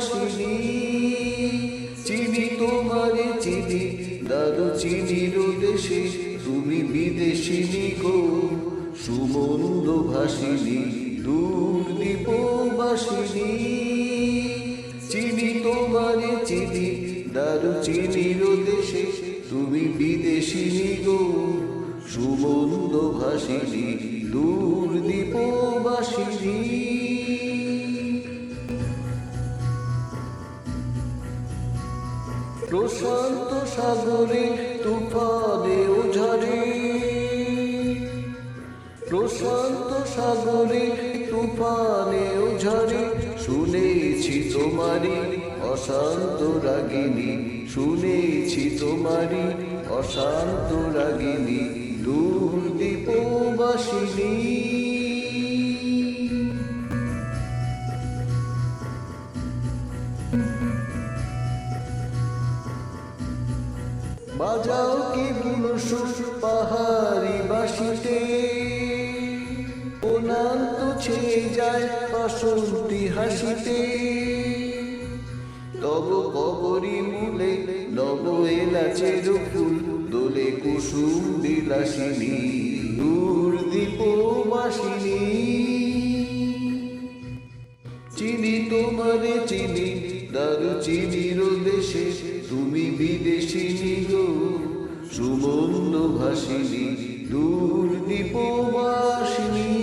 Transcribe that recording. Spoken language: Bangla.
বাসিনী চিনি তোমারে চিনি দারুচিনির দেশে তুমি বিদেশিনী গো সুমন্দ ভাসিনী দূর দীপবাসিনী চিনি তোমারে চিনি দারুচিনির দেশে তুমি বিদেশিনী গো সুমন্দ ভাসিনী দূর দীপবাসিনী প্রশান্ত সাগরে তুফানে ঝরে প্রশান্ত সাগরে তুফানে ঝরে শুনেছি তোমারি অশান্ত রাগিনী শুনেছি তোমারি অশান্ত রাগিনী দূর দীপবাসিনী বাজাও কি বুলসুর পাহাড়ি বাসিতে অনন্ত ছেয়ে যায় বাসন্তী হাসিতে তব কবরী মূলে নব এলাচের ফুল দোলে কুসুম বিলাসিনী দূর দীপবাসিনী চিনি তোমারে চিনি দারুচিনির দেশে তুমি বিদেশিনী গো সুমন্দ ভাসিনী দূর দীপবাসিনী।